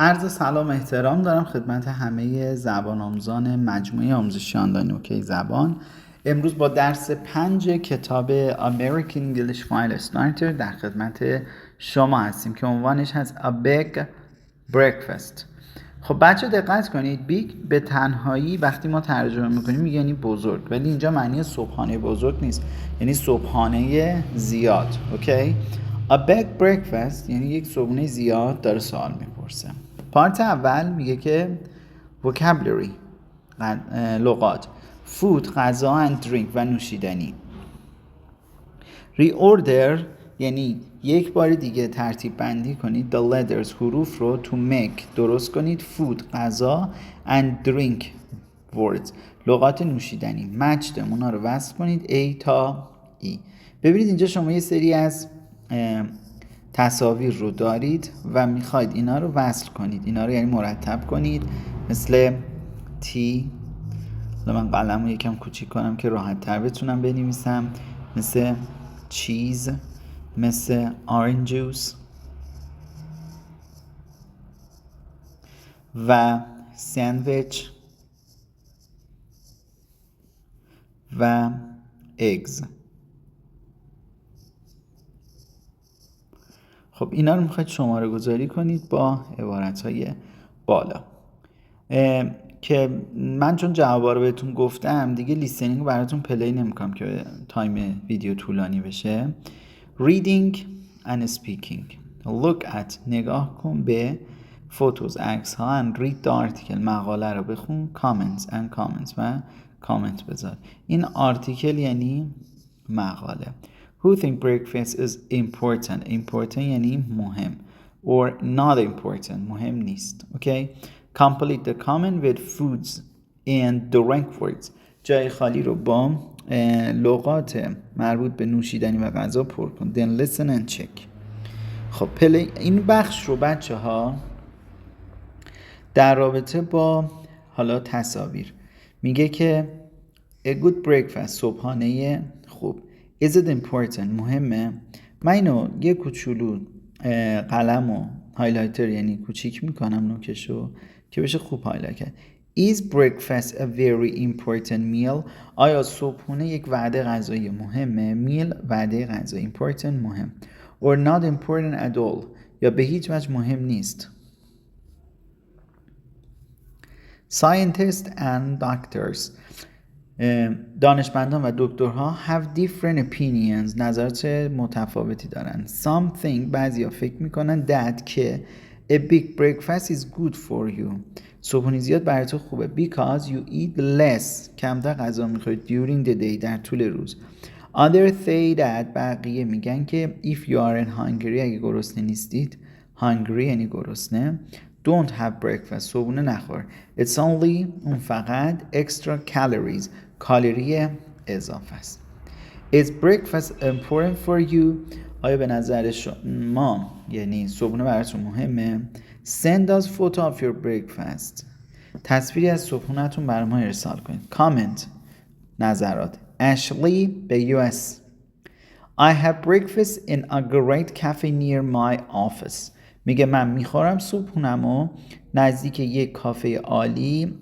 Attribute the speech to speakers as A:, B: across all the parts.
A: عرض سلام احترام دارم خدمت همه زبان آموزان مجموعه آموزشی آنلاین اوکی زبان. امروز با درس 5 کتاب American English File Starter در خدمت شما هستیم که عنوانش هست A Big Breakfast. خب بچه دقت کنید، بیگ به تنهایی وقتی ما ترجمه میکنیم میگه یعنی بزرگ، ولی اینجا معنی صبحانه بزرگ نیست، یعنی صبحانه زیاد. اوکی؟ A big breakfast یعنی یک صبحانه زیاد. داره سوال میپرسه. پارت اول میگه که vocabulary لغات، food غذا and drink و نوشیدنی. reorder یعنی یک بار دیگه ترتیب بندی کنید the letters حروف رو to make درست کنید food غذا and drink words لغات نوشیدنی. match them اونا رو وصل کنید A تا E. ببینید اینجا شما یه سری از تصاویر رو دارید و میخواید اینا رو وصل کنید، اینا رو یعنی مرتب کنید مثل T. من قلم رو یکم کوچیک کنم که راحت تر بتونم بنویسم. مثل چیز، مثل orange juice و ساندویچ و eggs. خب اینا رو میخواید شماره گذاری کنید با عبارتهای بالا که من چون جوابا رو بهتون گفتم دیگه لیسنینگ براتون پلی نمیکنم که تایم ویدیو طولانی بشه. reading and speaking look at نگاه کن به فوتوز عکس ها and read the article مقاله رو بخون comments and comments و کامنت بذار. این آرتیکل یعنی مقاله. who think breakfast is important یعنی مهم or not important مهم نیست. okay complete the comment with foods and drink words جای خالی رو با لغات مربوط به نوشیدنی و غذا پر کن. then listen and check. خب این بخش رو بچه ها در رابطه با حالا تصاویر میگه که a good breakfast صبحانه خوب. is it important مهمه. من اینو یه کوچولو قلم و هایلایتر یعنی کوچیک میکنم نوکشو که بشه خوب هایلایت کرد. is breakfast a very important meal آیا صبحونه یک وعده غذایی مهمه. meal وعده غذایی، important مهم. or not important at all یا به هیچ وجه مهم نیست. scientists and doctors دانشمندان و دکترها have different opinions نظرات متفاوتی دارن. some think بعضیا فکر میکنن that که a big breakfast is good for you صبحونه زیاد برای تو خوبه because you eat less کمتر غذا میخورید during the day در طول روز. other say that بقیه میگن که if you aren't hungry اگه گرسنه نیستید hungry یعنی گرسنه don't have breakfast صبحونه نخور. it's only اون فقط extra calories کالری اضافه است. is breakfast important for you آیا به نظر شما یعنی صبحونه براتون مهمه. send us photo of your breakfast تصویری از صبحونه‌تون برای ما ارسال کنید. comment نظرات. Ashley به US I have breakfast in a great cafe near my office میگه من میخورم صبحونمو نزدیک یک کافه عالی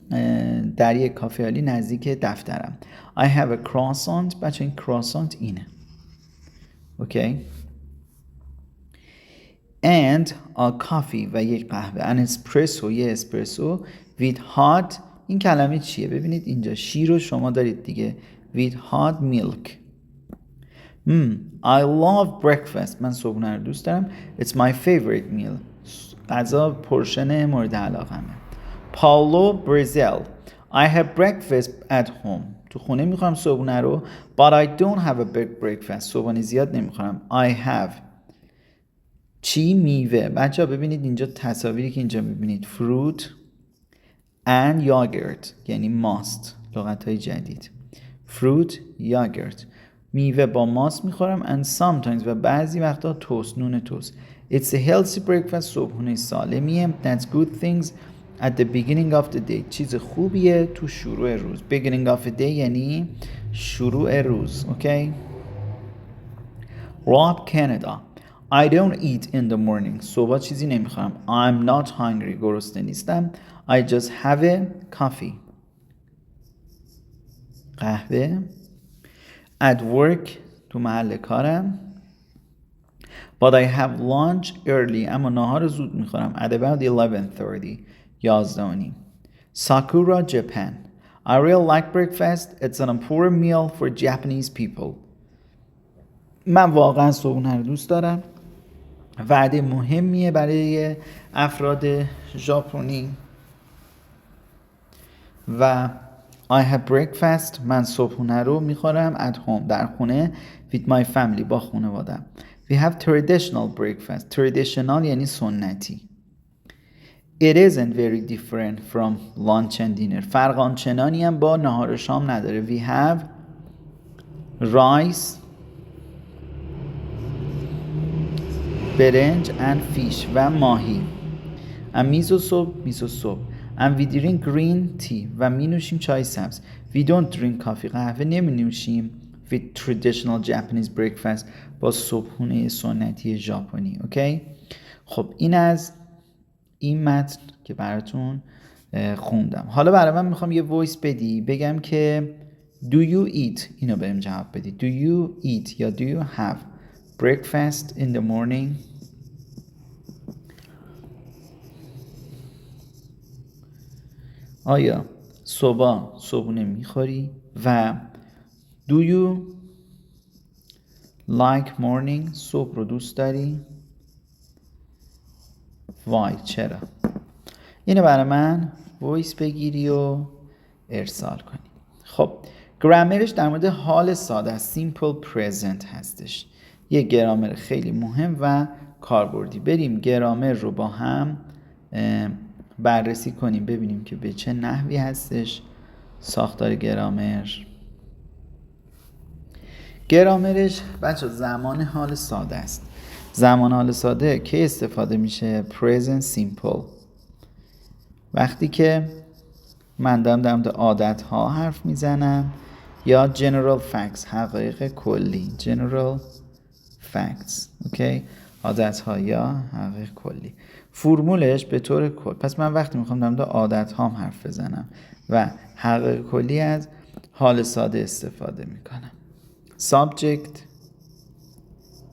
A: در یک کافه عالی نزدیک دفترم. I have a croissant بچه این croissant اینه. اوکی and a coffee و یک قهوه an espresso یه اسپرسو with hot این کلمه چیه؟ ببینید اینجا شیر رو شما دارید دیگه with hot milk. I love breakfast من صبحونه رو دوست دارم. It's my favorite meal غذا پرشن مورد علاقمه. Paulo Brazil I have breakfast at home تو خونه میخورم صبحونه رو but I don't have a big breakfast صبحانه زیاد نمیخورم. I have چی؟ میوه. بچه ها ببینید اینجا تصاویری که اینجا میبینید fruit and yogurt یعنی ماست لغت های جدید fruit yogurt میوه با ماست میخورم and sometimes و بعضی وقتا توست نون توست. It's a healthy breakfast صبحونه سالمیه. That's good things at the beginning of the day چیز خوبیه تو شروع روز. beginning of the day یعنی شروع روز. okay Rob Canada I don't eat in the morning. صبح چیزی نمیخورم. I'm not hungry. گرسنه نیستم. I just have a coffee. قهوه. At work تو محل کارم. But I have lunch early. اما نهار زود میخورم. At about 11:30. 11:30. Sakura, Japan. I really like breakfast. It's an important meal for Japanese people. من واقعا صبحونه رو دوست دارم. وعده مهمیه برای افراد ژاپنی. و I have breakfast. من صبحونه رو میخورم at home. در خونه with my family. با خانوادم. We have traditional breakfast. Traditional یعنی سنتی. It isn't very different from lunch and dinner. فرق آنچنانی هم با نهار و شام نداره. We have rice, برنج and fish و ماهی. And میزو صبح. And we drink green tea. و می نوشیم چای سبز. We don't drink coffee. قهوه نمی نوشیم. With traditional Japanese breakfast. با صبحونه سنتی ژاپنی. اوکی؟ خب این از این متن که براتون خوندم. حالا برای من میخوام یه وایس بدی بگم که do you eat. اینو بهم جواب بدی. Do you eat یا do you have breakfast in the morning. آیا صبحونه میخوری؟ و do you like morning. صبح رو دوست داری؟ why. چرا؟ اینو برای من وایس بگیری و ارسال کنی. خب گرامرش در مورد حال ساده است. simple present هستش. یه گرامر خیلی مهم و کاربردی. بریم گرامر رو با هم بررسی کنیم ببینیم که به چه نحوی هستش ساختار گرامرش بچه زمان حال ساده است. زمان حال ساده که استفاده میشه present simple. وقتی که من دارم در مورد عادت ها حرف میزنم یا general facts حقایق کلی. general facts اوکی. عادت ها یا حقایق کلی. فرمولش به طور کل. پس من وقتی میخوام در مورد عادت هام حرف بزنم و حقایق کلی از حال ساده استفاده میکنم. subject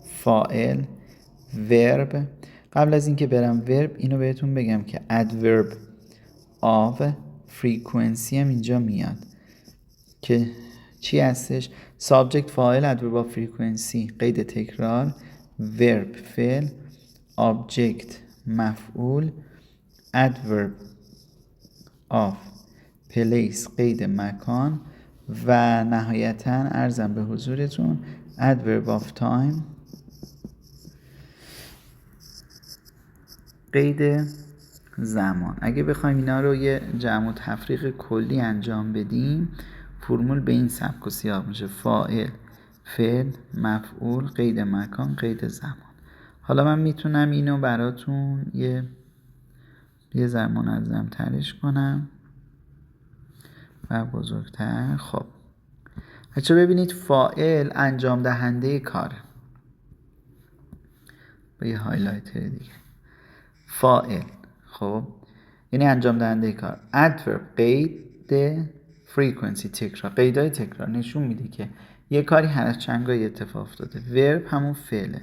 A: فاعل verb. قبل از اینکه برم verb اینو بهتون بگم که adverb of frequency هم اینجا میاد که چی هستش؟ subject فاعل adverb of frequency قید تکرار verb فعل object مفعول adverb of place قید مکان و نهایتاً عرضم به حضورتون adverb of time قید زمان. اگه بخوایم اینا رو یه جمع و تفریق کلی انجام بدیم فرمول به این سبک و سیاق میشه فاعل فعل مفعول قید مکان قید زمان. حالا من میتونم اینو براتون یه زمان منظم ترش کنم و بزرگتر. خب بچه ببینید فاعل انجام دهنده کاره با یه هایلایتر دیگه. فاعل خب یعنی انجام دهنده کار. adverb قید frequency تکرار. قیدای تکرار نشون میده که یه کاری هر چند گاهی اتفاق افتاده. verb همون فعله.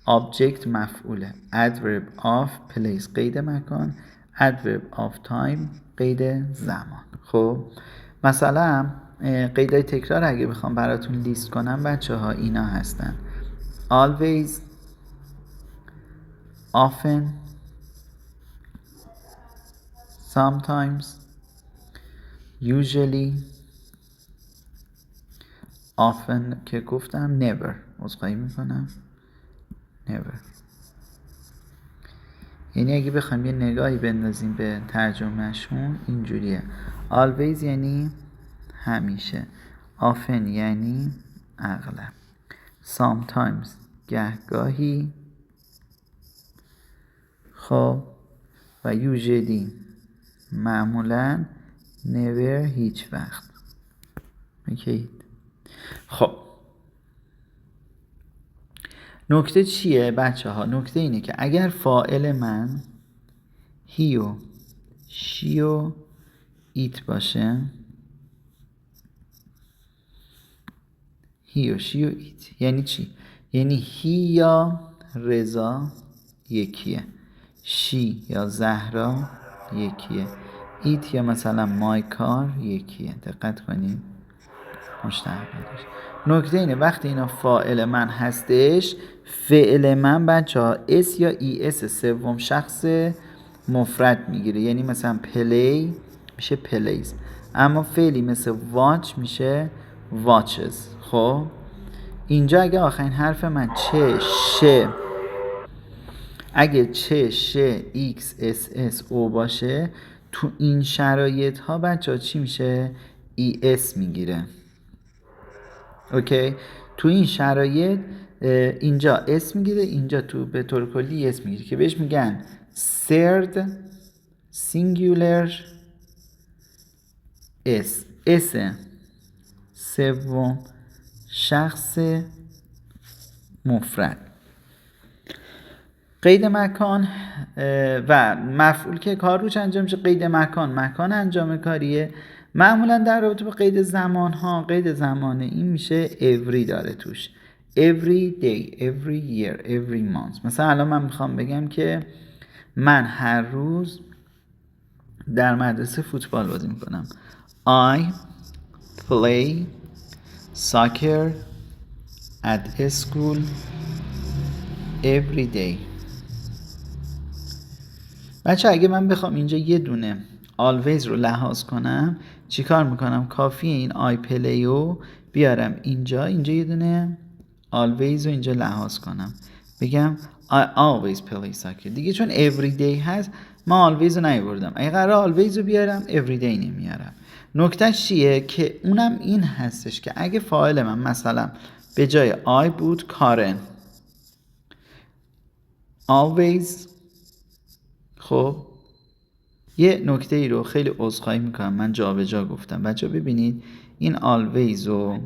A: object مفعوله. adverb of place قید مکان. adverb of time قید زمان. خب مثلا قیدای تکرار اگه بخوام براتون لیست کنم بچه ها اینا هستن always often sometimes usually often که گفتم never عذرخواهی میکنم never. یعنی اگه بخوایم یه نگاهی بندازیم به ترجمهشون اینجوریه always یعنی همیشه often یعنی اغلب sometimes گهگاهی خب و usually معمولا never هیچ وقت. اوکی خب نکته چیه بچه ها؟ نکته اینه که اگر فاعل من he و she و it باشه، he و she و it یعنی چی؟ یعنی he یا رضا یکیه، she یا زهرا یکیه، it یا مثلا my car یکیه. دقت کنید مشترک داشت. نکته اینه وقتی اینا فاعل من هستش، فعل من بچه ها اس یا ای اس سوم شخص مفرد میگیره، یعنی مثلا پلی میشه پلیز، اما فعلی مثل واچ میشه واچز. خب اینجا اگه آخرین حرف من چه شه، اگه چه شه ایکس اس اس او باشه، تو این شرایط ها بچه ها چی میشه؟ ای اس میگیره. اوکی، تو این شرایط اینجا اس میگیره، اینجا تو به طور کلی اس میگیره که بهش میگن third singular اس، اس سوم شخص مفرد. قید مکان و مفعول که کار روش انجام میشه، قید مکان انجام کاریه. معمولا در رابطه با قید زمان ها، قید زمان این میشه every داره توش، every day, every year, every month. مثلا الان من میخوام بگم که من هر روز در مدرسه فوتبال بازی میکنم. I play soccer at school every day. بچه اگه من بخوام اینجا یه دونه always رو لحاظ کنم چی کار میکنم؟ کافیه این I play رو بیارم اینجا یه دونه always رو اینجا لحاظ کنم، بگم I always play soccer دیگه. چون every day هست ما always رو نیاوردم، اگه قرار always رو بیارم every day نمیارم. نکته چیه که اونم این هستش که اگه فاعل من مثلا به جای I بود کارن always، خب یه نکته ای رو خیلی عذرخواهی میکنم من جابجا گفتم بچه ببینید، این always رو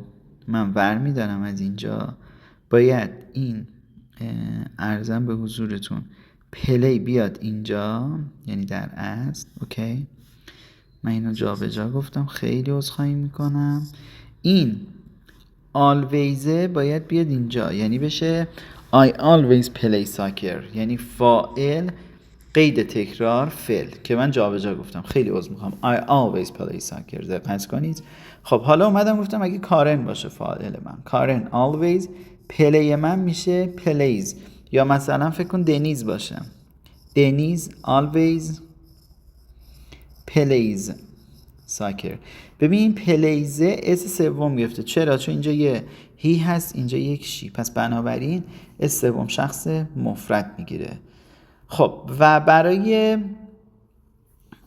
A: من ور میدارم از اینجا، باید این ارزم به حضورتون پلی بیاد اینجا، یعنی در اصل. اوکی من اینو جابجا گفتم، خیلی عذرخواهی میکنم. این always باید بیاد اینجا، یعنی بشه I always play soccer، یعنی فاعل قید تکرار فعل که من جابجا گفتم، خیلی عذر میخوام. I always play soccer. دقت کنید. خب حالا اومدم گفتم اگه کارن باشه فاعل من، کارن always، پلی من میشه plays. یا مثلا فکر کن دنیز باشه، دنیز always plays soccer. ببین پلیزه اس سوم گرفته، چرا؟ چون اینجا یه هی هست اینجا یک شی، پس بنابراین اس سوم شخص مفرد میگیره. خب و برای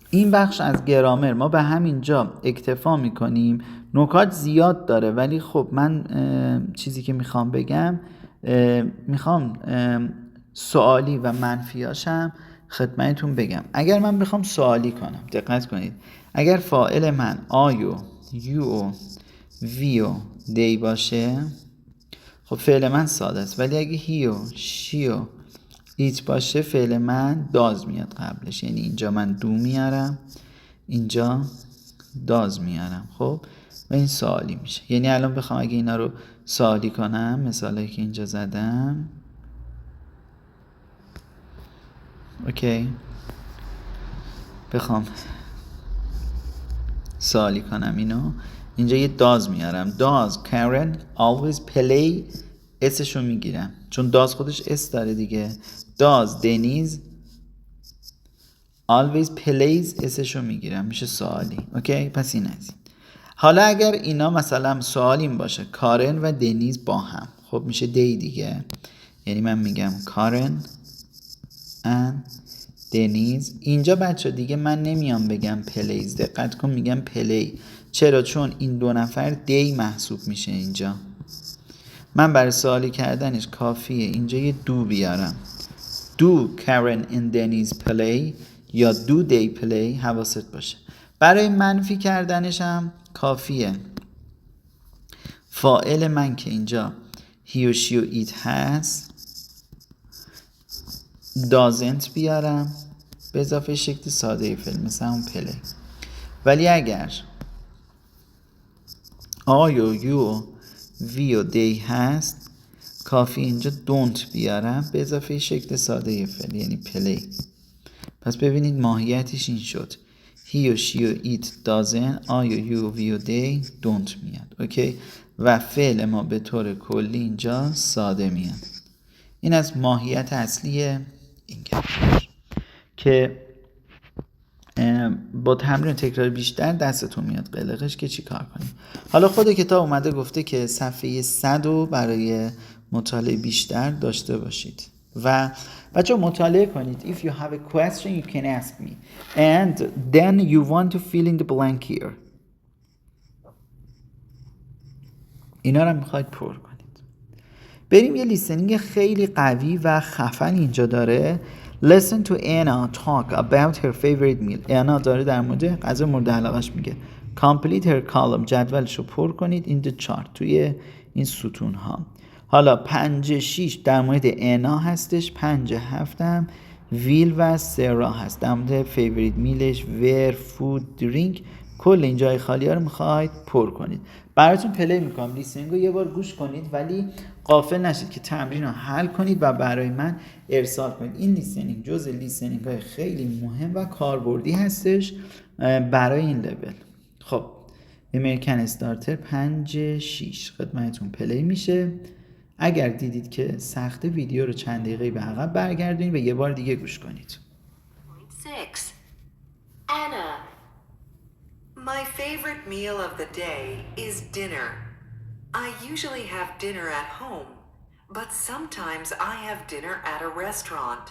A: این بخش از گرامر ما به همینجا اکتفا میکنیم. نکات زیاد داره ولی خب من چیزی که میخوام بگم، میخوام سوالی و منفیاشم خدمتتون بگم. اگر من بخوام سوالی کنم، دقت کنید، اگر فاعل من آی و یو و وی و دی باشه، خب فعل من ساده است، ولی اگه هی و شی و ایت باشه فعل من داز میاد قبلش، یعنی اینجا من دو میارم اینجا داز میارم. خب و این سوالی میشه. یعنی الان بخوام اگه اینا رو سوالی کنم، مثالی که اینجا زدم، اوکی، بخوام سوالی کنم اینو، اینجا یه داز میارم، داز کارن always play، اسشو میگیرم چون داز خودش اس داره دیگه، داز دنیز always plays اسشو میگیرم، میشه سوالی. اوکی پس این از این. حالا اگر اینا مثلا سوالیم باشه کارن و دنیز با هم، خب میشه دی دیگه، یعنی من میگم کارن and دنیز. اینجا بچه دیگه من نمیام بگم پلیز، دقت کن میگم پلی، چرا؟ چون این دو نفر دی محسوب میشه اینجا. من برای سوالی کردنش کافیه اینجا یه دو بیارم، دو کارن and دنیز پلی یا دو دی پلی، حواست باشه. برای منفی کردنش هم کافیه فاعل من که اینجا هی و شی و ایت هست doesn't بیارم به اضافه شکل ساده فعل مثل همون پلی. ولی اگر آی و یو و وی و دی هست کافی اینجا don't بیارم به اضافه شکل ساده فعل یعنی پلی. پس ببینید ماهیتش این شد he و she و it doesn't آی و یو و وی و دی don't میاد. اوکی و فعل ما به طور کلی اینجا ساده میاد. این از ماهیت اصلی این کلمه که با تمرین تکرار بیشتر دستتون میاد قلقش که چی کار کنیم. حالا خود کتاب اومده گفته که صفحه 100 رو برای مطالعه بیشتر داشته باشید و بچه مطالعه کنید. If you have a question you can ask me and then you want to fill in the blank here. اینا رو میخواید پر کنید. بریم یه لیسنینگ خیلی قوی و خفن اینجا داره. Listen to Anna talk about her favorite meal. Anna داره در مورد غذا مورد علاقش میگه. Complete her column. جدولش رو پر کنید in the chart. توی این ستون ها. حالا 5-6 در مورد انا هستش. 5-7 هم ویل و سرا هست. در مورد favorite میلش where food drink. کل این جای خالی ها رو میخواید پر کنید. براتون پلی میکنم لیسنینگ رو یه بار گوش کنید ولی غافل نشید که تمرین رو حل کنید و برای من ارسال کنید. این لیسنینگ جزء لیسنینگ های خیلی مهم و کاربردی هستش برای این لول. خب امریکن استارتر 5-6 خدمتتون پلی میشه. اگر دیدید که سخت ویدیو رو چند دقیقه به عقب برگردونید و یه بار دیگه گوش کنید.
B: 6. Anna. My favorite meal of the day is dinner. I usually have dinner at home, but sometimes I have dinner at a restaurant.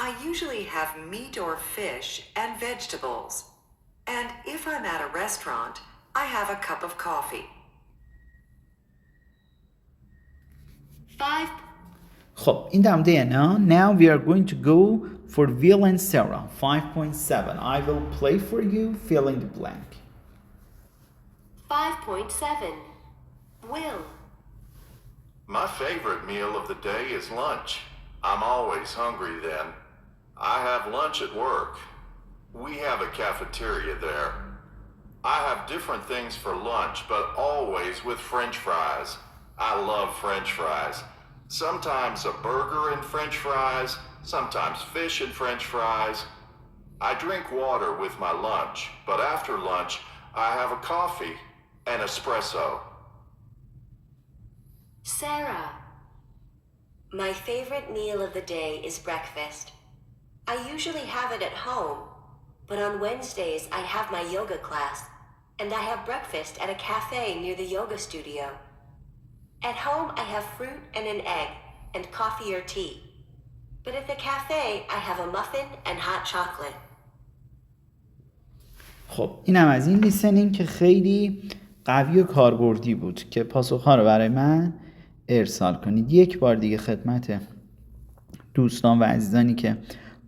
B: I usually have meat or fish and vegetables. And if I'm at a restaurant, I have a cup of coffee. 5.
A: خب این در مورد انا. Now we are going to go for Will and Sarah. 5.7. I will play for you. Fill in the blank.
B: 5.7. Will.
C: My favorite meal of the day is lunch. I'm always hungry then. I have lunch at work. We have a cafeteria there. I have different things for lunch, but always with French fries. I love French fries. Sometimes a burger and French fries, sometimes fish and French fries. I drink water with my lunch, but after lunch, I have a coffee and espresso.
D: Sarah. My favorite meal of the day is breakfast. I usually have it at home, but on Wednesdays I have my yoga class, and I have breakfast at a cafe near the yoga studio. At home I have fruit and an egg, and coffee or tea. But at the cafe I have a muffin and hot chocolate.
A: خب اینم از این لیسنینگ که خیلی قوی و کاربردی بود که پاسخ‌ها رو برای من ارسال کنید. یک بار دیگه خدمت دوستان و عزیزانی که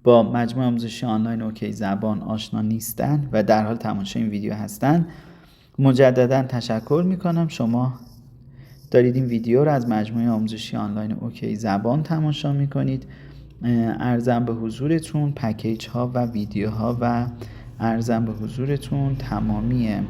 A: با مجموعه آموزشی آنلاین اوکی زبان آشنا نیستن و در حال تماشای این ویدیو هستن مجددا تشکر میکنم. شما دارید این ویدیو رو از مجموعه آموزشی آنلاین اوکی زبان تماشا میکنید. عرضم به حضورتون پکیج ها و ویدیو ها و عرضم به حضورتون تمامی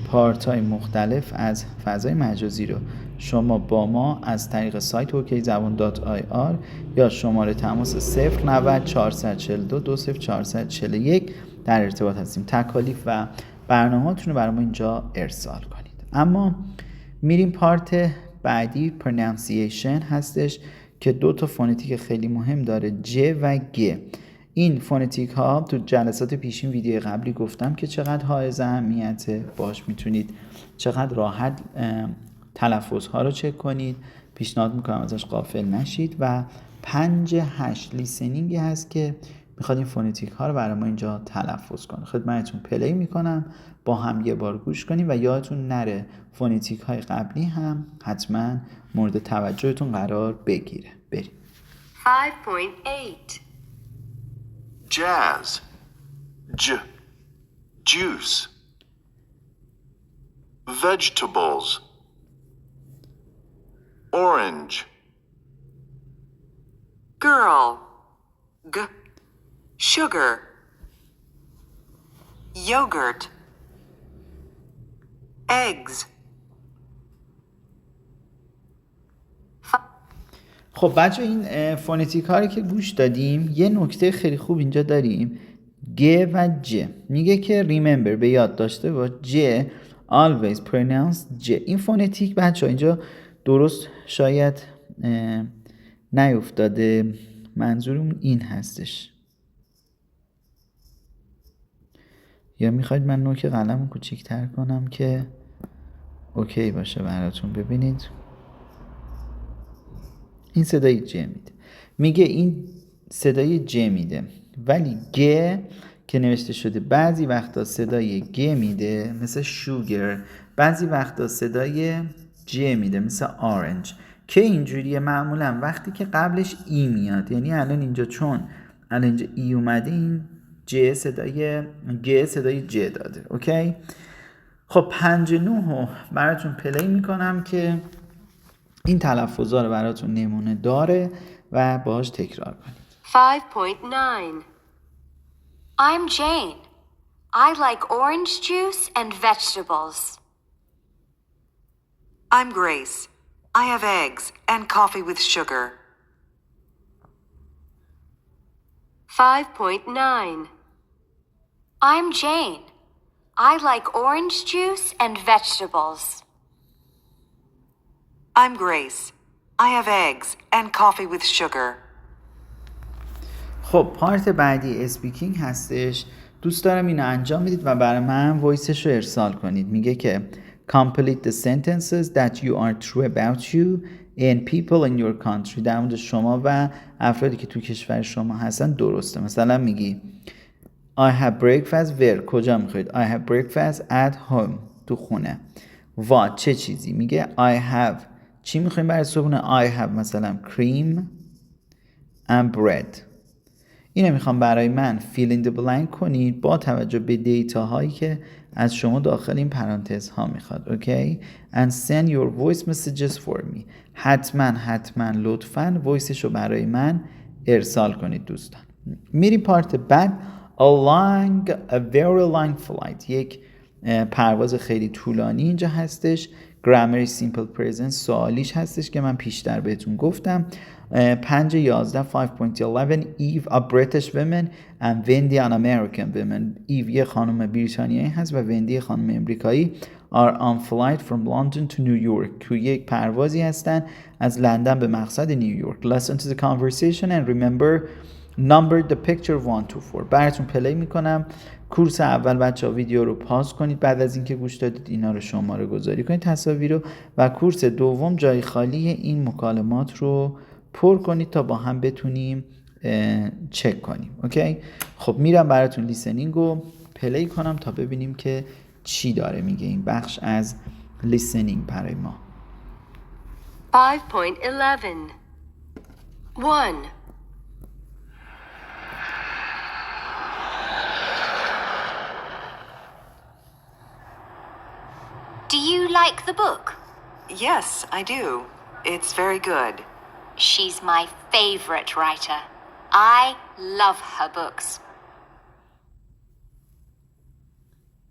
A: پارت های مختلف از فضای مجازی رو شما با ما از طریق سایت okzabon.ir یا شماره تماس 090 442 20441 در ارتباط هستیم. تکالیف و برنامه‌هاتون رو برای ما اینجا ارسال کنید. اما میریم پارت بعدی pronunciation هستش که 2 تا فونتیک خیلی مهم داره ج و گ. این فونتیک ها تو جلسات پیشین ویدیو قبلی گفتم که چقدر حائز اهمیته، باش میتونید چقدر راحت تلفظ ها رو چک کنید. پیشنهاد میکنم ازش غافل نشید. و 5-8 لیسنینگی هست که میخواد این فونتیک ها رو برای ما اینجا تلفظ کنه. خدمتتون پلی میکنم با هم یه بار گوش کنیم و یادتون نره فونتیک های قبلی هم حتما مورد توجهتون قرار بگیره. بریم.
D: 5.8.
C: Jazz. Juice. Vegetables. Orange.
B: Girl. G. Sugar. Yogurt. Eggs.
A: خب بچه این فونتیک ها رو که گوش دادیم یه نکته خیلی خوب اینجا داریم گ و ج میگه که remember به یاد داشته باش ج always pronounce ج این فونتیک بچه اینجا درست شاید نیفتاده منظورم این هستش یا میخواید من نوک قلم کوچیک‌تر کنم که اوکی باشه براتون ببینید این صدای ج میده میگه این صدای ج میده ولی گ که نوشته شده بعضی وقتا صدای گ میده مثل شوگر بعضی وقتا صدای ج میده مثل آرنج که اینجوریه معمولا وقتی که قبلش ای میاد یعنی الان اینجا چون الان اینجا ای اومده این ج صدای ج داده اوکی خب 5-9 رو براتون پلی میکنم که این تلفظا رو براتون نمونه داره و باهاش تکرار کنید
D: 5.9 I'm Jane. I like orange juice and vegetables.
B: I'm Grace. I have eggs and coffee with sugar.
D: 5.9 I'm Jane. I like orange juice and vegetables.
B: I'm Grace. I have eggs and coffee with sugar.
A: خب پارت بعدی اسپیکینگ هستش دوست دارم اینو انجام بدید و برای من وایسش رو ارسال کنید میگه که complete the sentences that you are true about you and people in your country در مورد شما و افرادی که تو کشور شما هستن درسته مثلا میگی I have breakfast where کجا میخواید I have breakfast at home تو خونه what چه چیزی میگه I have چی میخوایم برای صبحونه I have مثلا cream and bread اینو میخوام برای من fill in the blank کنید با توجه به دیتا هایی که از شما داخل این پرانتز ها میخواد اوکی and send your voice messages for me حتما لطفا وایسش رو برای من ارسال کنید دوستان میری پارت بعد a very long flight یک پرواز خیلی طولانی اینجا هستش grammar simple present سوالیش هستش که من پیشتر بهتون گفتم 5-11 5.11 Eve a British woman and Wendy an American woman Eve یه خانم بریتانیایی هست و وندی خانم امریکایی are on flight from London to New York تو یک پروازی هستن از لندن به مقصد نیویورک listen to the conversation and remember number the picture 1 to 4 براتون پلی میکنم کورس اول بچه ها ویدیو رو پاز کنید بعد از اینکه گوش دادید اینا رو شماره گذاری کنید تصاویر رو و کورس دوم جای خالی این مکالمات رو پر کنید تا با هم بتونیم چک کنیم اوکی خب میرم براتون لیسنینگ رو پلی کنم تا ببینیم که چی داره میگه این بخش از لیسنینگ برای ما
D: 5.11 1 Do you like the book?
B: Yes, I do. It's very good.
D: She's my favorite writer. I love her books.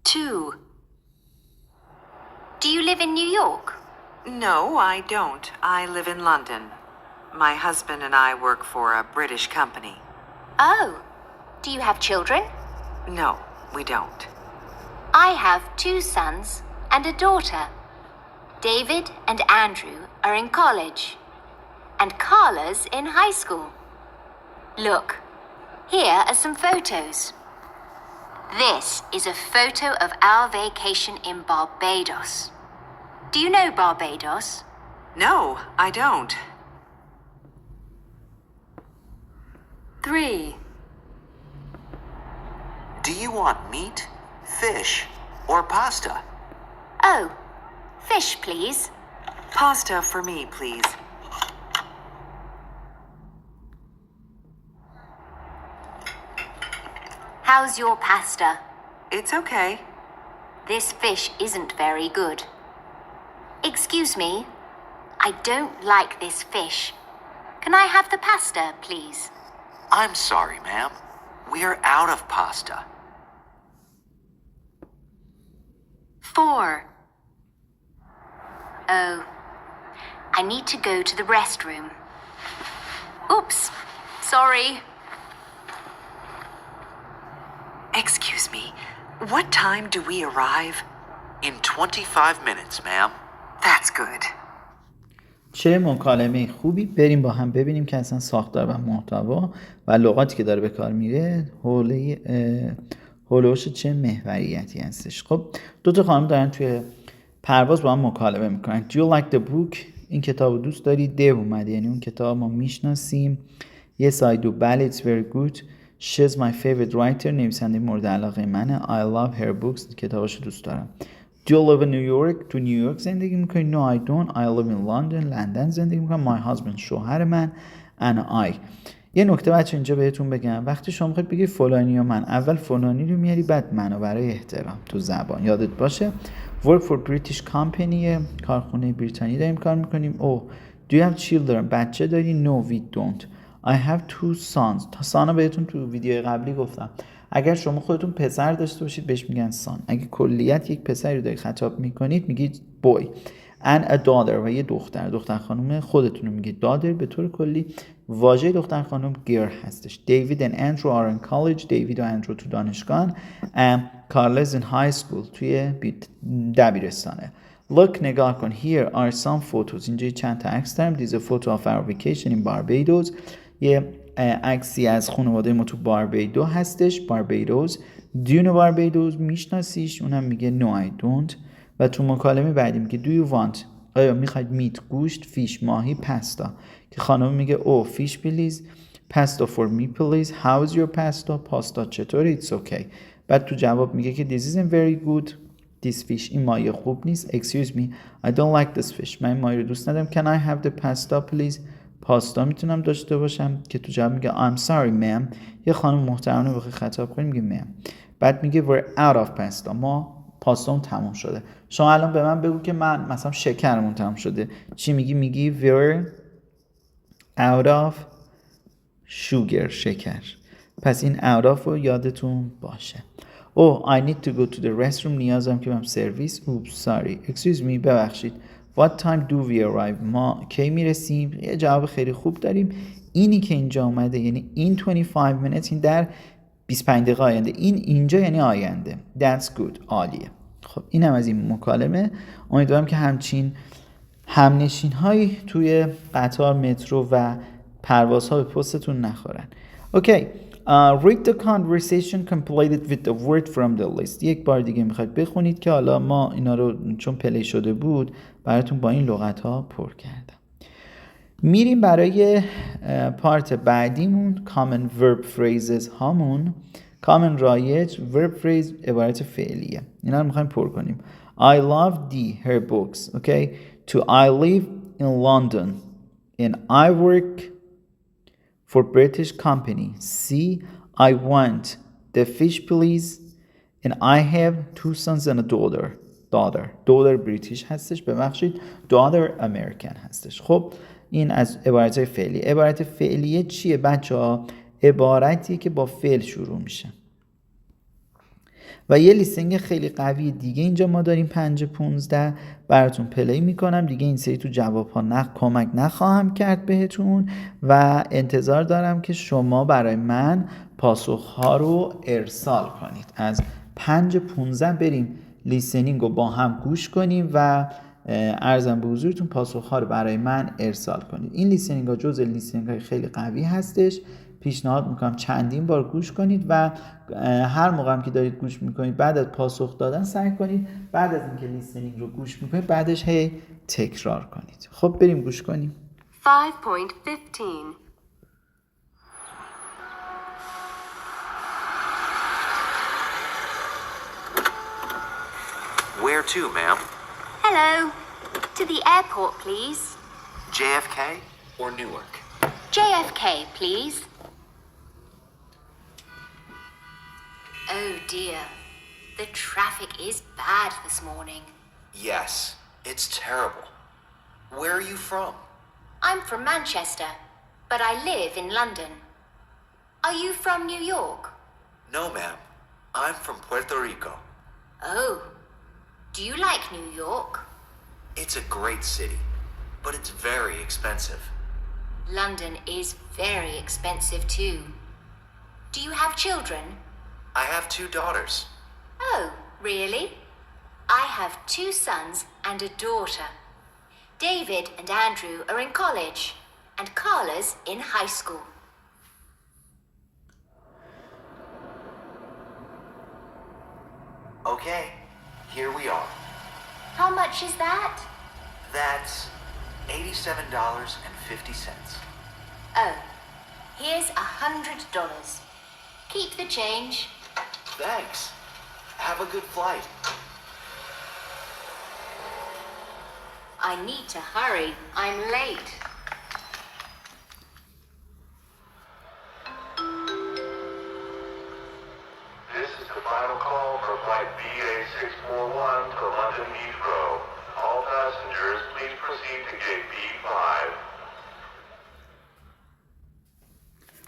D: 2 Do you live in New York?
B: No, I don't. I live in London. My husband and I work for a British company.
D: Oh, do you have children?
B: No, we don't.
D: I have 2 sons and a daughter. David and Andrew are in college, and Carla's in high school. Look, here are some photos. This is a photo of our vacation in Barbados. Do you know Barbados?
B: No, I don't.
D: 3
E: Do you want meat, fish, or pasta?
D: Oh, fish, please.
B: Pasta for me, please.
D: How's your pasta?
B: It's okay.
D: This fish isn't very good. Excuse me, I don't like this fish. Can I have the pasta, please?
E: I'm sorry, ma'am. We're out of pasta.
F: 4. Oh, I need to go to the restroom. Oops, sorry.
B: Excuse me, what time do we arrive?
E: In 25 minutes, ma'am.
B: That's good.
A: چه مکالمه خوبی. بریم با هم ببینیم که اصلا ساختار و محتوا و لغاتی که داره به کار میره هولوش چه محوریتی هستش. خب دو تا خانم دارن توی پرواز با هم مکالمه میکنن. Do you like the book؟ این کتاب رو دوست داری؟ ده اومده یعنی اون کتاب ما میشناسیم. Yes I do. بله it's very good. She's my favorite writer. نویسنده مورد علاقه منه. I love her books. کتاباشو دوست دارم. Do you live in New York؟ تو نیویورک زندگی میکنی؟ No I don't. I live in London. لندن زندگی میکنم. My husband شوهر من. And I. یه نکته بچه اینجا بهتون بگم. وقتی شما میخواید بگی فلانی و من، اول فلانی رو میاری بعد منو برای احترام تو زبان یادت باشه. Work for British Company. کارخونه بریتانیایی داریم کار میکنیم. Oh. Do you have children؟ بچه داری؟ No we don't. I have 2 sons. تا سانا بهتون تو ویدیو قبلی گفتم. اگر شما خودتون پسر داشته باشید بهش میگن سان. اگه کلیت یک پسری رو دارید خطاب میکنید میگید boy. And a daughter و یه دختر خانم خودتون رو میگید daughter. به طور کلی واژه دختر خانم girl هستش. David and Andrew are in college. دیوید و اندرو تو دانشگاه. Carla is in high school. توی دبیرستانه. Look نگاه کن. Here are some photos. اینجا چند تا عکس دارم. This is a photo of our vacation in Barbados. یه عکسی از خانواده ما تو باربیدو هستش. باربیدوز. دیون باربیدوز میشناسیش؟ اونم میگه no I don't. و تو مکالمه بعدی میگه do you want؟ آیا میخواید میت گوشت، فیش ماهی، پاستا؟ که خانم میگه oh fish please. pasta for me please. How is your pasta؟ پاستا چطوره؟ It's okay. بعد تو جواب میگه که this isn't very good. This fish این ماهی خوب نیست. Excuse me I don't like this fish. من این ماهی رو دوست ندارم. Can I have the pasta please؟ پاستا میتونم داشته باشم؟ که تو جواب میگه I'm sorry ma'am. یه خانم محترمانه بخوای خطاب کنیم میگه ma'am. بعد میگه we're out of pasta. ما پاستامون تموم شده. شما الان به من بگو که من مثلا شکرمون تموم شده چی میگی؟ میگی we're out of sugar. شکر. پس این out of رو یادتون باشه. Oh I need to go to the restroom. نیازم که برم سرویس. Oops sorry. Excuse me ببخشید. What time do we arrive؟ ما کی میرسیم؟ یه جواب خیلی خوب داریم. اینی که اینجا اومده یعنی این 25 minutes، این در 25 دقیقه آینده. این اینجا یعنی آینده. That's good. عالیه. خب اینم از این مکالمه. امیدوارم که همچین همنشین هایی توی قطار، مترو و پروازها به پستتون نخورن. اوکی. Read the conversation completed with the word from the list. یک بار دیگه میخواید بخونید که حالا ما اینا رو چون پلی شده بود براتون با این لغت ها پر کردم. میریم برای پارت بعدیمون common verb phrases هامون. common رایج verb phrase عبارت فعلیه. اینا رو میخوایم پر کنیم. I love her books. Okay. To I live in London and I work for British company. C. I want the fish please. And I have 2 sons and a daughter. daughter بریتیش هستش. ببخشید daughter امریکن هستش. خب این از عبارت فعلی. عبارت فعلیه چیه بچه ها؟ عبارتی که با فعل شروع میشه. و یه لیستینگ خیلی قوی دیگه اینجا ما داریم 5-15 براتون پلی میکنم دیگه. این سری تو جواب ها کمک نخواهم کرد بهتون و انتظار دارم که شما برای من پاسخ ها رو ارسال کنید. از 5-15 بریم لیستینگ رو با هم گوش کنیم و عرضم به حضورتون پاسخ ها رو برای من ارسال کنید. این لیستینگ ها جزء لیستینگ های خیلی قوی هستش. پیشنهاد میکنم چندین بار گوش کنید و هر موقع هم که دارید گوش میکنید بعد از پاسخ دادن سعی کنید بعد از اینکه لیسنینگ رو گوش میکنید بعدش هی تکرار کنید. خب بریم گوش کنیم.
F: 5.15
E: Where to, ma'am?
F: Hello. To the airport, please.
E: JFK or Newark?
F: JFK, please. Oh dear. The traffic is bad this morning.
E: Yes, it's terrible. Where are you from?
F: I'm from Manchester, but I live in London. Are you from New York?
E: No, ma'am. I'm from Puerto Rico.
F: Oh. Do you like New York?
E: It's a great city, but it's very expensive.
F: London is very expensive too. Do you have children?
E: I have 2 daughters.
F: Oh, really? I have 2 sons and a daughter. David and Andrew are in college, and Carla's in high school.
E: Okay, here we are.
F: How much is that?
E: That's $87.50.
F: Oh, here's $100. Keep the change.
E: Thanks. Have a good flight.
F: I need to hurry. I'm late.
C: This is the final call for flight BA641 to London Heathrow. All passengers, please proceed to gate B5.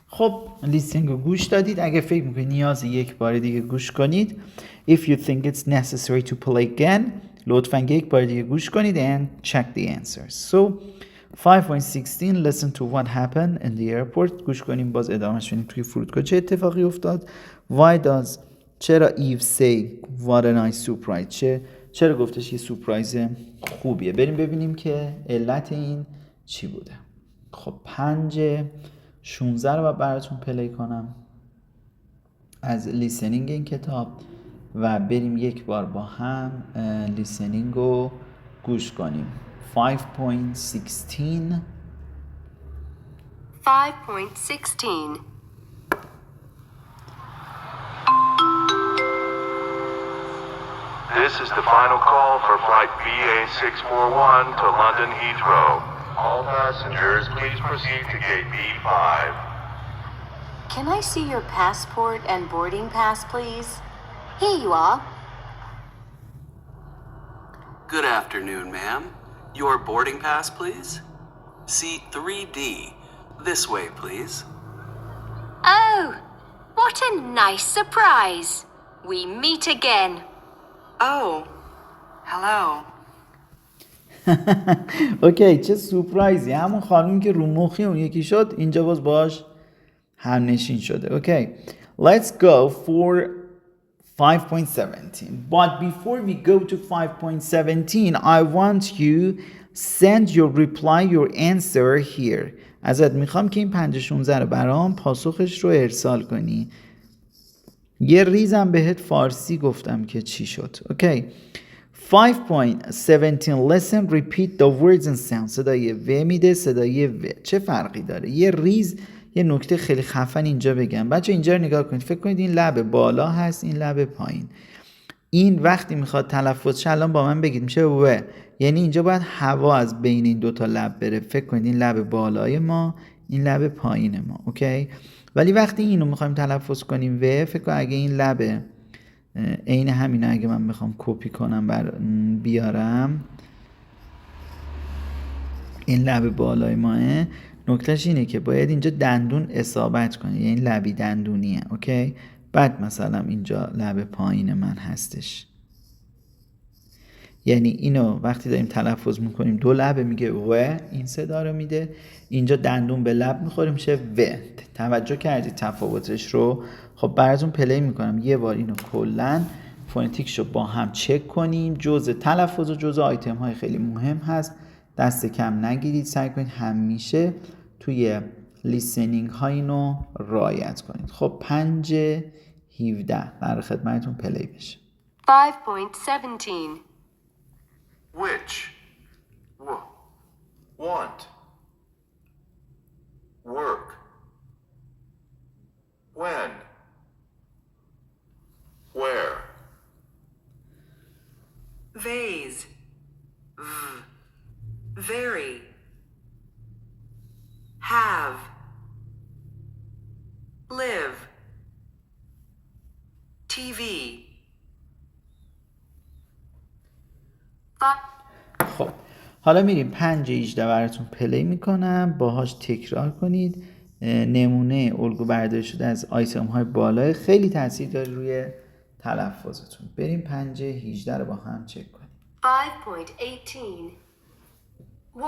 A: خب لیسینگ رو گوش دادید. اگه فکر میکنید نیاز یک بار دیگه گوش کنید if you think it's necessary to play again لطفاً یک بار دیگه گوش کنید and check the answers. So 5.16 listen to what happened in the airport. گوش کنیم باز ادامهش بدیم توی فرودگاه چه اتفاقی افتاد. Why does چرا Eve say what a nice surprise چرا گفتش یه سورپرایز خوبیه. بریم ببینیم که علت این چی بوده. خب 5:16 رو براتون پلی کنم از لیسنینگ این کتاب و بریم یک بار با هم لیسنینگ رو گوش کنیم. 5.16
G: 5.16.
C: This is the final call for flight BA641 to London Heathrow. All passengers, please proceed to gate B5.
G: Can I see your passport and boarding pass, please? Here you are.
E: Good afternoon, ma'am. Your boarding pass, please? Seat 3D. This way, please.
F: Oh, what a nice surprise. We meet again.
G: Oh, hello.
A: اوکی چه سورپرایزی. همون خانوم که رو مخی اون یکی شد اینجا باز باش هم نشین شده. اوکی let's go for 5.17 but before we go to 5.17 I want you send your reply your answer here. ازت میخوام که این 5:16 رو برام پاسخش رو ارسال کنی. یه ریزم بهت فارسی گفتم که چی شد. اوکی 5.17 listen repeat the words and sounds. صدای و میده صدای و. چه فرقی داره؟ یه ریز یه نکته خیلی خفن اینجا بگم. بچه اینجا رو نگاه کنید. فکر کنید این لب بالا هست این لب پایین. این وقتی میخواد تلفظ شه الان با من بگید میشه و. یعنی اینجا باید هوا از بین این دوتا لب بره. فکر کنید این لب بالای ما این لب پایین ما. اوکی ولی وقتی اینو میخوایم تلفظ کنیم و فکر کن اگه این لب عین همینه اگه من بخوام کپی کنم بیارم این لب بالای ماه نکتهش اینه که باید اینجا دندون اصابت کنه یعنی لبی دندونیه. اوکی بعد مثلا اینجا لب پایین من هستش یعنی اینو وقتی داریم تلفظ میکنیم دو لبه میگه و این صدا رو میده اینجا دندون به لب میخوریم میشه و. توجه کردید تفاوتش رو. خب براتون پلی میکنم یه بار اینو کلن فونتیکش رو با هم چک کنیم. جزء تلفظ و جزء آیتم های خیلی مهم هست. دست کم نگیرید. سعی کنید همیشه توی لیسنینگ ها اینو رعایت کنید. خب 5:17 در خدمتتون پلی بشه.
G: 5.17.
C: Which? Want. Work. When. Where.
B: Vase. Very. Have. Live. TV.
A: خب حالا میریم 5:18 براتون پلی میکنم باهاش تکرار کنید نمونه الگو برداری شده از آیتم های بالا خیلی تاثیر داره روی تلفظتون. بریم 5-18 رو با هم چک کنیم.
G: 5.18. 1.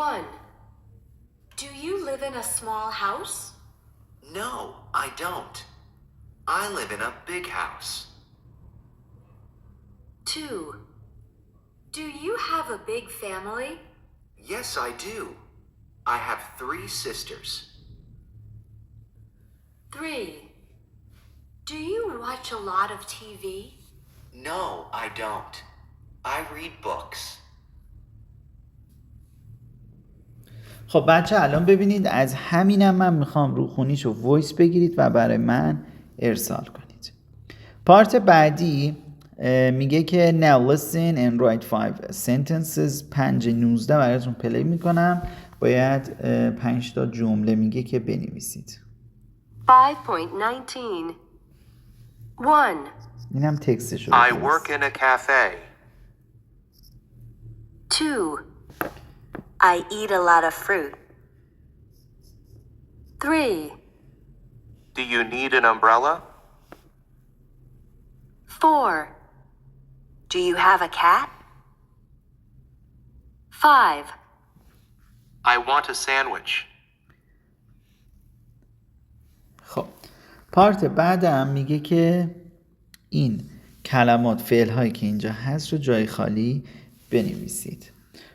G: Do you live in a small house?
B: No, I don't. I live in a big house.
G: 2. Do you have a big family?
B: Yes, I do. I have 3 sisters.
G: 3. Do you watch a lot of TV?
B: No, I don't. I read books.
A: خب بچه الان ببینید از همینم من میخوام روخونیشو وایس بگیرید و برای من ارسال کنید. پارت بعدی میگه که now listen and write 5 sentences. 5-19 براتون پلی میکنم. باید 5 تا جمله میگه که بنویسید.
G: 5.19. 1.
A: اینم تکستشو
C: I work in a cafe.
G: 2. I eat a lot of fruit. 3.
C: Do you need an umbrella?
G: 4. Do you have a cat? 5.
C: I want a sandwich.
A: خب پارت بعدم میگه که این کلمات فعل هایی که اینجا هست رو جای خالی بنویسید.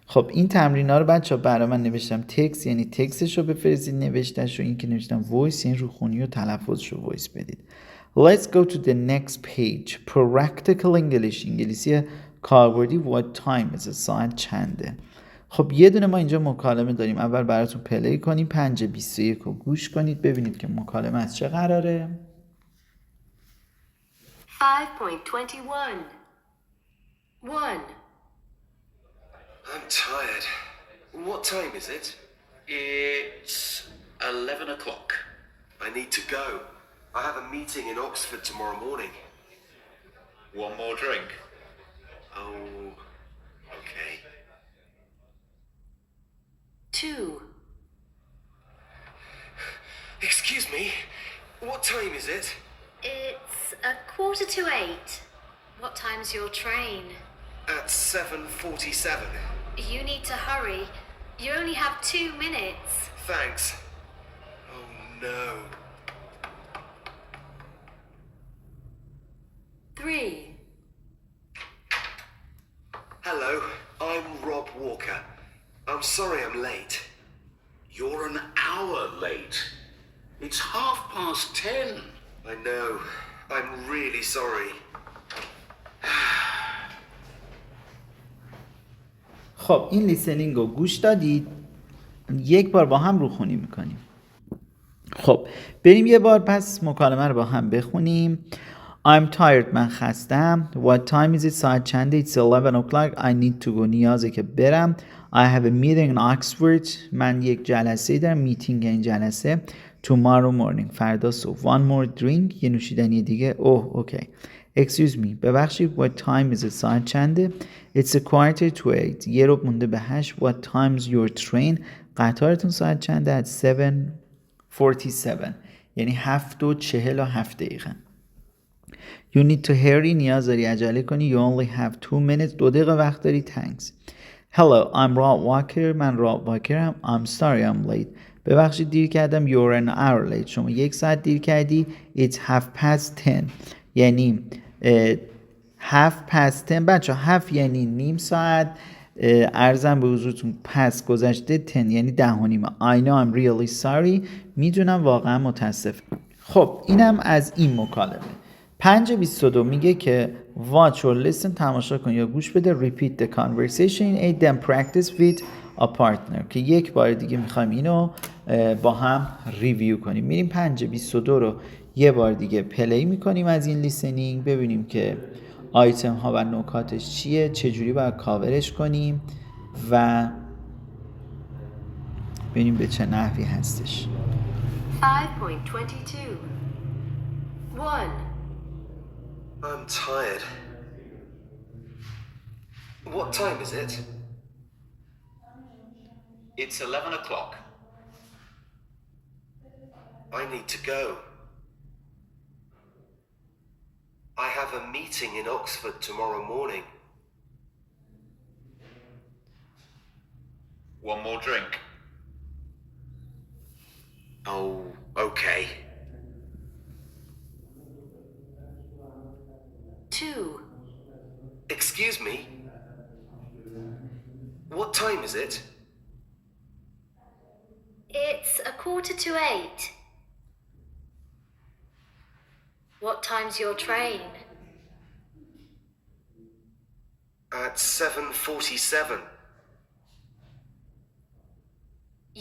A: خب این تمرین ها رو بچه ها برای من نوشتم تکست، یعنی تکستش رو بفرستید، نوشتش رو، این که نوشتم وایس یعنی روخونی و تلفظش رو وایس بدید. Let's go to the next page. Practical English. انگلیسی کاربردی. What time is it? ساعت چنده؟ خب یه دونه ما اینجا مکالمه داریم. اول براتون پلی کنیم. 5:21 رو گوش کنید ببینید که مکالمه از چه قراره.
G: 5.21. 1.
H: I'm tired. What time is it? It's 11 o'clock. I need to go. I have a meeting in Oxford tomorrow morning. One more drink? Oh, okay.
G: 2.
H: Excuse me, what time is it?
F: It's 7:45. What time's your train?
H: At 7:47.
F: You need to hurry. You only have 2 minutes.
H: Thanks. Oh no.
G: 3.
H: Hello, I'm Rob Walker. I'm sorry I'm late.
I: You're an hour late. It's 10:30.
H: I know. I'm really sorry.
A: خب این لیسنینگ رو گوش دادید. یک بار با هم روخونی میکنیم. خب بریم یه بار پس مکالمه رو با هم بخونیم. I'm tired. من خستم. What time is it? ساعت چنده؟ It's 11 o'clock. I need to go. نیازه که برم. I have a meeting in Oxford. من یک جلسه دارم. میتینگ این جلسه. Tomorrow morning. فردا صبح. One more drink. یه نوشیدنی دیگه. اوکی. Excuse me. ببخشید. What time is it? ساعت چنده؟ It's 7:45. یه رو مونده به 8. What time's your train? قطارتون ساعت چنده؟ At 7:47. یعنی 7:47. You need to hurry. نیاز داری عجله کنی. You only have 2 minutes. 2 دقیقه وقت داری. Thanks. Hello, I'm Rob Walker. من Rob Walkerم. I'm sorry I'm late. ببخشید دیر کردم. You're an hour late. شما 1 ساعت دیر کردی. It's 10:30. یعنی 10:10. بچه 7 یعنی نیم ساعت. عرضم به حضورتون پس گذشته 10 یعنی 10:30. I know I'm really sorry. میدونم واقعا متاسفم. خب اینم از این مکالمه. 5:22 میگه که watch or listen. تماشا کن یا گوش بده. repeat the conversation and then practice with a partner. که یک بار دیگه میخوایم اینو با هم ریویو کنیم. میریم 5:22 رو یه بار دیگه پلی میکنیم از این لیسنینگ. ببینیم که آیتم ها و نکاتش چیه، چجوری باید کاورش کنیم و ببینیم به چه نحوی هستش.
G: 5.22. 1.
H: I'm tired. What time is it?
I: It's 11 o'clock.
H: I need to go. I have a meeting in Oxford tomorrow morning.
I: One more drink.
H: Oh, okay.
D: 2.
H: Excuse me? What time is it?
F: It's 7:45. What time's your train?
H: At 7:47.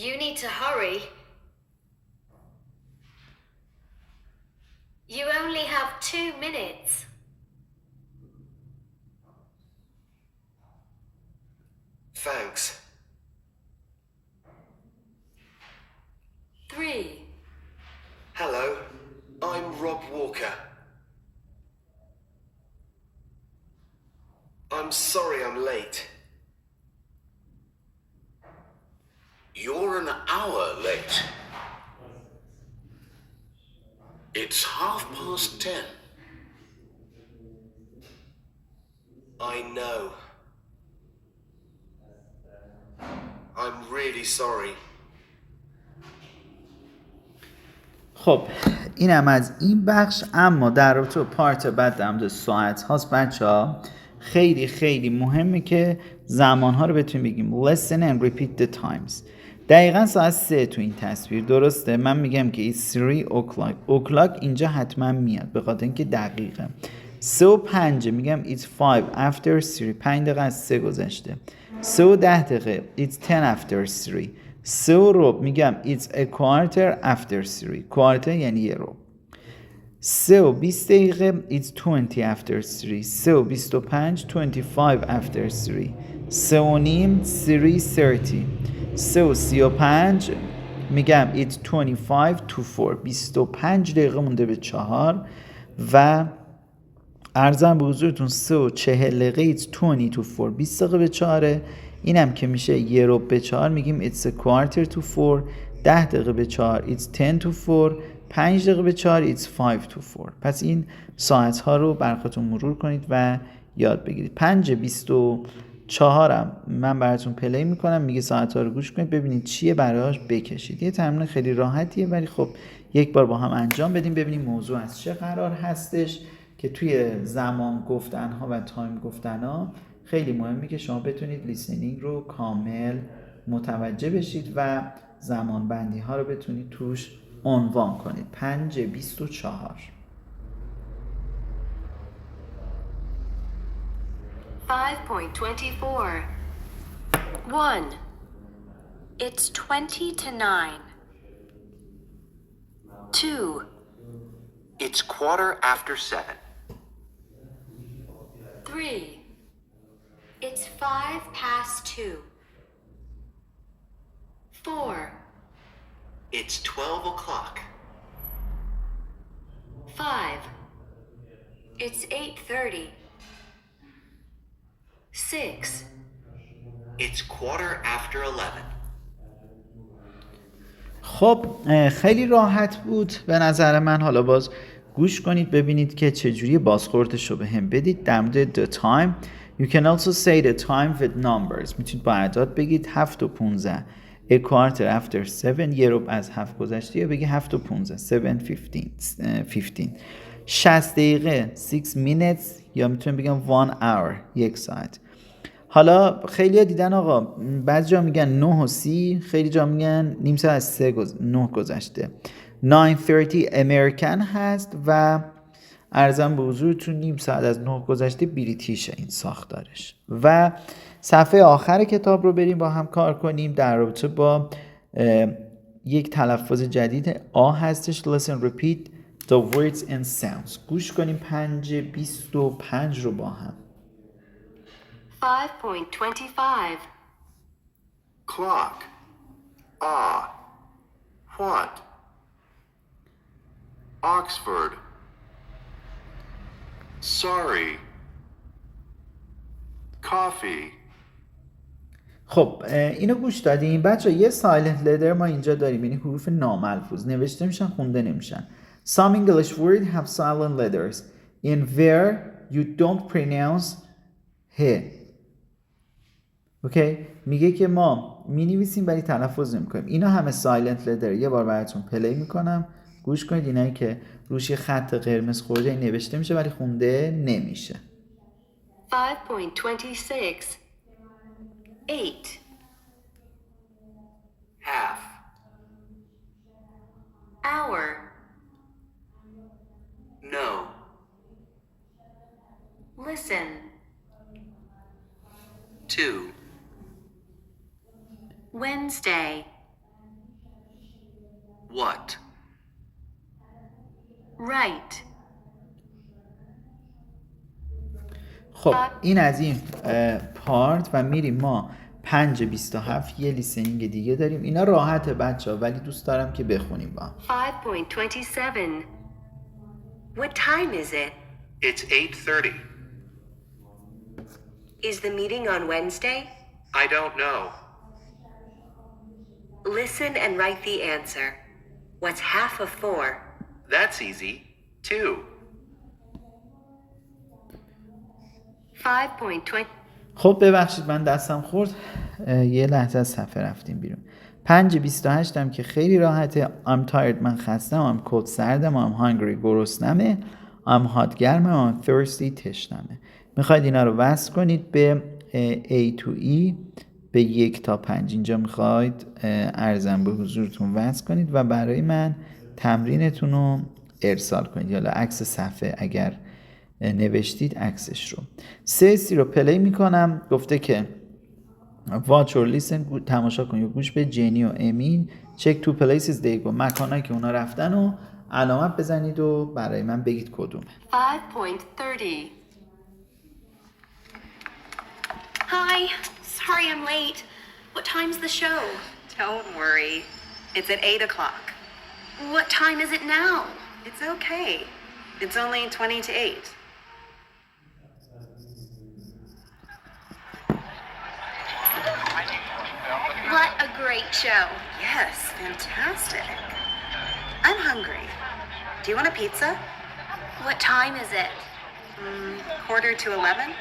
F: You need to hurry. You only have 2 minutes.
H: Thanks.
D: 3.
H: Hello, I'm Rob Walker. I'm sorry I'm late.
I: You're an hour late. It's 10:30.
H: I know. I'm really sorry.
A: خب اینم از این بخش. اما در رابطه با پارت بعد در مورد ساعت هاست بچه ها، خیلی خیلی مهمه که زمان ها رو بتونیم بگیم. Listen and repeat the times. دقیقا ساعت 3 تو این تصویر درسته. من میگم که it's 3 o'clock. o'clock اینجا حتما میاد به خاطر اینکه دقیقه. 3 و 5 میگم it's 5 after 3. 5 دقیقه از 3 گذشته. 3 و 10 دقیقه it's 10 after 3. 3 و ربع میگم it's a quarter after 3. quarter یعنی یه ربع. 3 و 20 دقیقه it's 20 after 3. 3 و 25 25 after 3. 3 و نیم 3:30. 3 و 35 میگم it's 25 to 4. 25 دقیقه مونده به 4 و عرضم به حضورتون 3 و 40 دقیقه it's 20 to 4. 20 دقیقه به 4. اینم که میشه یه ربع به 4 میگیم it's a quarter to 4. 10 دقیقه به 4 it's 10 to 4. 5 دقیقه به 4 it's 5 to 4. پس این ساعت ها رو براتون مرور کنید و یاد بگیرید. 5:24 هم من براتون پلی میکنم، میگه ساعت ها رو گوش کنید ببینید چیه براش بکشید. یه تمرین خیلی راحتیه ولی خب یک بار با هم انجام بدیم ببینیم موضوع از چه قرار هستش که توی زمان گفتن ها و تایم گفتن ها خیلی مهمه که شما بتونید لیسنینگ رو کامل متوجه بشید و زمان بندی ها رو بتونید توش عنوان کنید. 5:24
D: 5.24. 1. It's 20 to 9. 2.
H: It's 7:15.
D: 3. It's 2:05. 4.
H: It's 12 o'clock.
D: 5. It's 8:30. 6.
H: It's 11:15.
A: خب خیلی راحت بود به نظر من. حالا باز گوش کنید ببینید که چجوری بازخوردش رو به هم بدید. در مورد the time you can also say the time with numbers. میتونید با اعداد بگید 7 و 15. a quarter after 7 یه ربع از 7 گذشته، یا بگی 7 و 15 7:15. 60 دقیقه 6 minutes، یا میتونم بگم 1 hour 1 ساعت. حالا خیلی ها دیدن آقا بعضی جا میگن 9 و 30، خیلی جا میگن نیم ساعت از 9 گذشته. 9:30 امریکن هست و عرضم به حضورتون نیم ساعت از 9 گذشته بریتیشه این ساختارش. و صفحه آخر کتاب رو بریم با هم کار کنیم در رابطه با یک تلفظ جدید آ هستش. Listen repeat the words and sounds. گوش کنیم 5:25 رو با هم.
D: 5.25.
C: Clock. Ah. What? Oxford. Sorry. Coffee.
A: خب اینو گوش دادیم بچه. یه سایلنت لتر ما اینجا داریم، یعنی حروف ناملفوظ نوشته میشن خونده نمیشن. Some English words have silent letters in where you don't pronounce he. اوکی؟ میگه که ما مینویسیم ولی تلفظ نمیکنیم. اینا همه سایلنت لتر. یه بار براتون پلی میکنم گوش کنید. اینایی که روش یه خط قرمز خورده این نوشته میشه ولی خونده نمیشه.
D: 5.26 8
E: Half.
D: hour
E: No.
D: listen
E: 2.
D: Wednesday
E: What?
D: right
A: خب این از این پارت و میریم ما 5:27 یه لیسنینگ دیگه داریم. اینا راحته بچه ها ولی دوست دارم که بخونیم با هم.
D: 5.27 what time is it?
H: It's 8:30.
D: Is the meeting on Wednesday?
H: I don't know.
D: Listen and write the answer. What's half of 4?
H: That's easy. 2.
D: 5.20
A: خب ببخشید من دستم خورد، یه لحظه از صفحه رفتیم بیرون. 5:28 هم که خیلی راحته. I'm tired من خستم. I'm cold سردم. I'm hungry گرسنمه. I'm hot گرمم. I'm thirsty تشنمه. میخواید اینا رو وصل کنید به A to E به 1 تا 5. اینجا میخواید ارزم به حضورتون وصل کنید و برای من تمرینتون رو ارسال کنید. یالا عکس صفحه اگر نوشتید عکسش رو. 3 رو پلی میکنم. گفته که watch or listen تماشا کنید و گوش به جنی و امین. check two places they go مکانایی که اونا رفتن و علامت بزنید و برای من بگید کدومه.
D: 5.30
J: Hi, sorry I'm late. What time's the show?
B: Don't worry. It's at 8 o'clock.
J: What time is it now?
B: It's okay. It's only 20 to 8.
J: What a great show.
B: Yes, fantastic. I'm hungry. Do you want a pizza?
J: What time is it?
B: 11:45?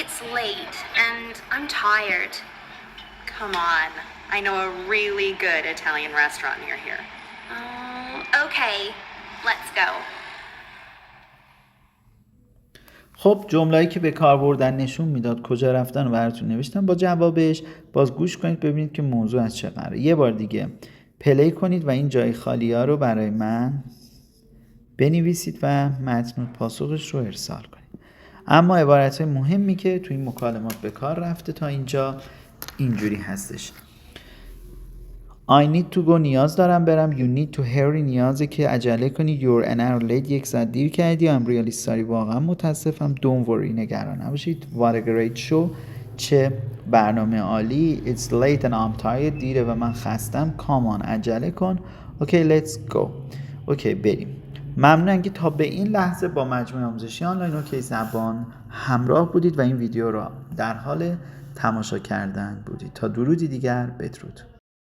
J: It's late, and I'm tired.
B: Come on. I know a really good Italian restaurant near here.
J: Okay. Let's go.
A: خب جمله‌ای که به کار بردن نشون میداد کجا رفتن و براتون نوشتم با جوابش. باز گوش کنید ببینید که موضوع از چه قراره. یه بار دیگه پلی کنید و این جای خالی ها رو برای من بنویسید و متن و پاسخش رو ارسال کنید. اما عبارت‌های مهمی که تو این مکالمات به کار رفته تا اینجا اینجوری هستش. I need to go نیاز دارم برم. You need to hurry نیازه که عجله کنی. You're an hour late 1 ساعت دیر کردی. I'm really sorry واقعا متاسفم. Don't worry نگران نباشید. What a great show چه برنامه عالی. It's late and I'm tired دیره و من خستم. Come on عجله کن. Okay let's go. اوکی بریم. ممنونم که تا به این لحظه با مجموعه آموزشی آنلاین اوکی زبان همراه بودید و این ویدیو را در حال تماشا کردن بودید. تا درودی دیگر بدرود.